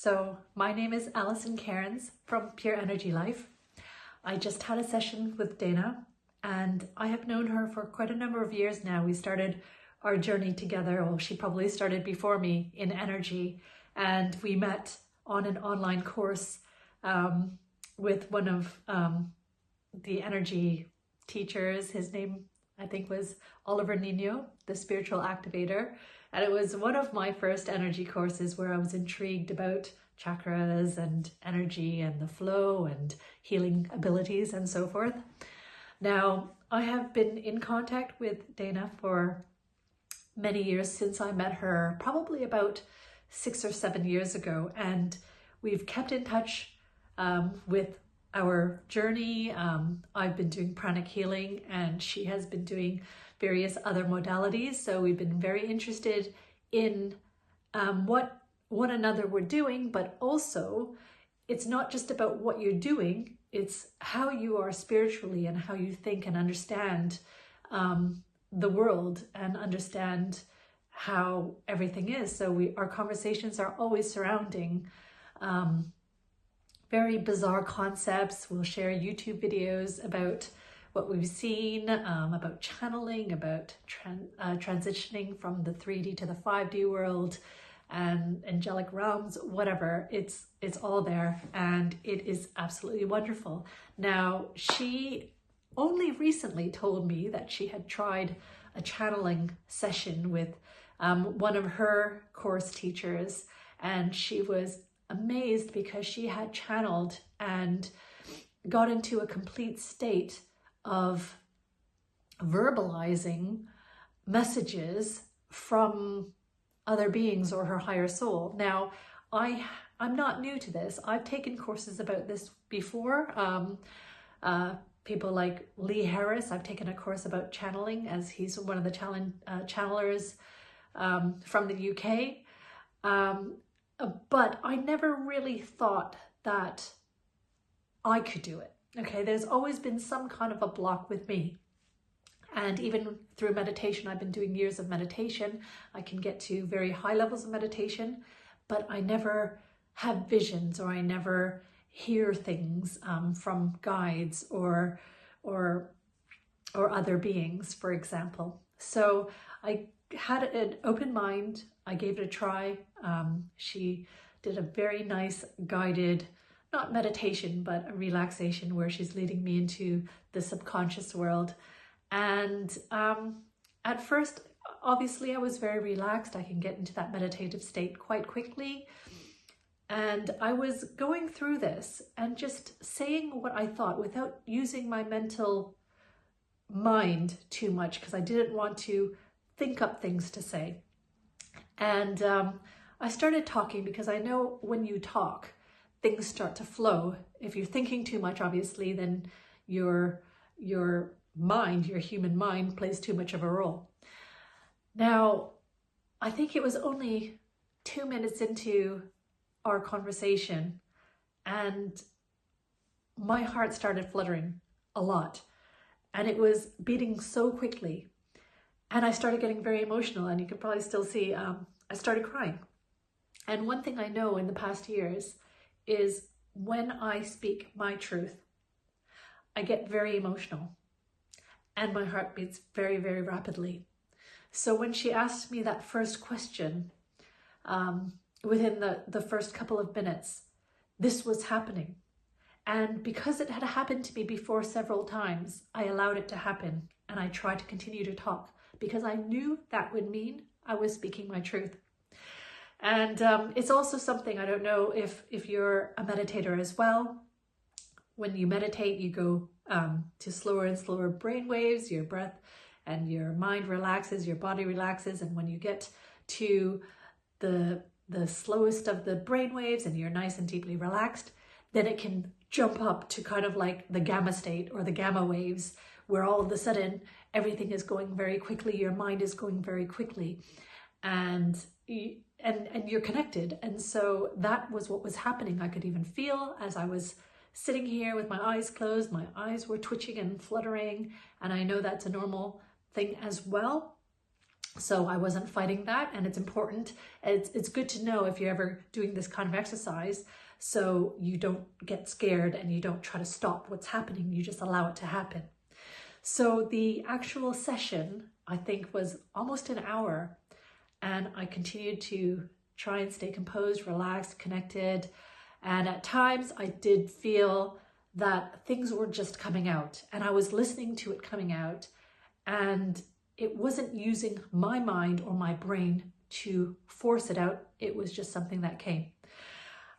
So my name is Allison Cairns from Pure Energy Life. I just had a session with Dana and I have known her for quite a number of years now. We started our journey together. Well, she probably started before me in energy, and we met on an online course with one of the energy teachers. His name, I think, was Oliver Nino, the spiritual activator. And it was one of my first energy courses where I was intrigued about chakras and energy and the flow and healing abilities and so forth. Now, I have been in contact with Dana for many years since I met her, probably about 6 or 7 years ago. And we've kept in touch with our journey. I've been doing pranic healing and she has been doing various other modalities. So we've been very interested in what one another we're doing, but also it's not just about what you're doing, it's how you are spiritually and how you think and understand the world and understand how everything is. So our conversations are always surrounding very bizarre concepts. We'll share YouTube videos about what we've seen, about channeling, about transitioning from the 3D to the 5D world and angelic realms, whatever. It's all there and it is absolutely wonderful. Now, she only recently told me that she had tried a channeling session with one of her course teachers, and she was amazed because she had channeled and got into a complete state of verbalizing messages from other beings or her higher soul. Now, I'm not new to this. I've taken courses about this before. People like Lee Harris, I've taken a course about channeling, as he's one of the channelers from the UK. But I never really thought that I could do it. Okay, there's always been some kind of a block with me. And even through meditation, I've been doing years of meditation. I can get to very high levels of meditation, but I never have visions or I never hear things from guides or other beings, for example. So I had an open mind. I gave it a try. She did a very nice guided, not meditation, but a relaxation where she's leading me into the subconscious world. And at first, obviously, I was very relaxed. I can get into that meditative state quite quickly. And I was going through this and just saying what I thought without using my mental mind too much, because I didn't want to think up things to say. And I started talking because I know when you talk, things start to flow. If you're thinking too much, obviously, then your mind, your human mind, plays too much of a role. Now, I think it was only 2 minutes into our conversation and my heart started fluttering a lot and it was beating so quickly. And I started getting very emotional, and you can probably still see I started crying. And one thing I know in the past years is when I speak my truth, I get very emotional and my heart beats very, very rapidly. So when she asked me that first question, within the first couple of minutes, this was happening. And because it had happened to me before several times, I allowed it to happen and I tried to continue to talk because I knew that would mean I was speaking my truth. And it's also something, I don't know if you're a meditator as well. When you meditate, you go to slower and slower brain waves, your breath and your mind relaxes, your body relaxes. And when you get to the slowest of the brain waves and you're nice and deeply relaxed, then it can jump up to kind of like the gamma state or the gamma waves, where all of a sudden everything is going very quickly, your mind is going very quickly, and you're connected. And so that was what was happening. I could even feel as I was sitting here with my eyes closed, my eyes were twitching and fluttering, and I know that's a normal thing as well. So I wasn't fighting that, and it's important. It's good to know if you're ever doing this kind of exercise, so you don't get scared and you don't try to stop what's happening. You just allow it to happen. So the actual session, I think, was almost an hour, and I continued to try and stay composed, relaxed, connected. And at times I did feel that things were just coming out, and I was listening to it coming out, and it wasn't using my mind or my brain to force it out. It was just something that came.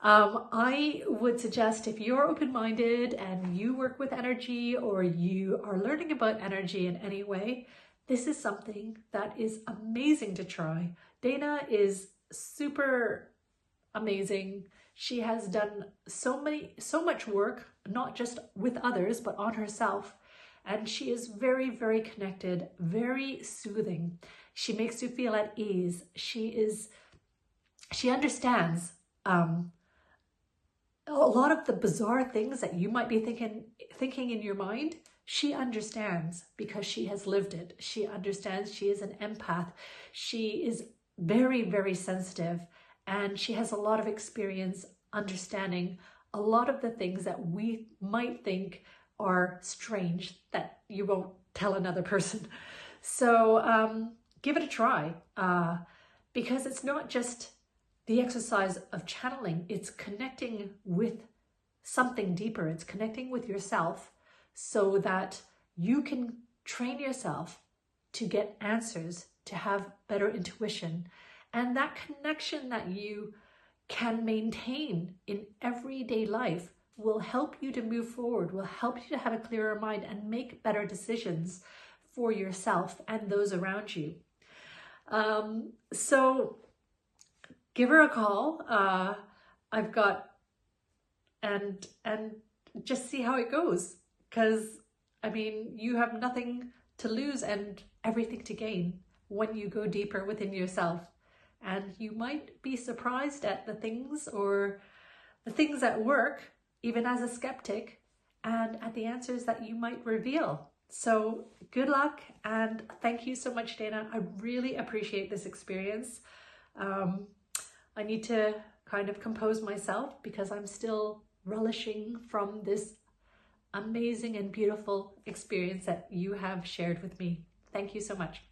I would suggest, if you're open-minded and you work with energy, or you are learning about energy in any way, this is something that is amazing to try. Dana is super amazing. She has done so much work, not just with others, but on herself. And she is very, very connected, very soothing. She makes you feel at ease. She understands a lot of the bizarre things that you might be thinking in your mind. She understands because she has lived it. She understands. She is an empath. She is very, very sensitive, and she has a lot of experience understanding a lot of the things that we might think are strange that you won't tell another person. So give it a try, because it's not just the exercise of channeling, it's connecting with something deeper. It's connecting with yourself so that you can train yourself to get answers, to have better intuition. And that connection that you can maintain in everyday life will help you to move forward, will help you to have a clearer mind and make better decisions for yourself and those around you. So give her a call. And just see how it goes. Because, I mean, you have nothing to lose and everything to gain when you go deeper within yourself. And you might be surprised at the things that work, even as a skeptic, and at the answers that you might reveal. So good luck, and thank you so much, Dana. I really appreciate this experience. I need to kind of compose myself because I'm still relishing from this amazing and beautiful experience that you have shared with me. Thank you so much.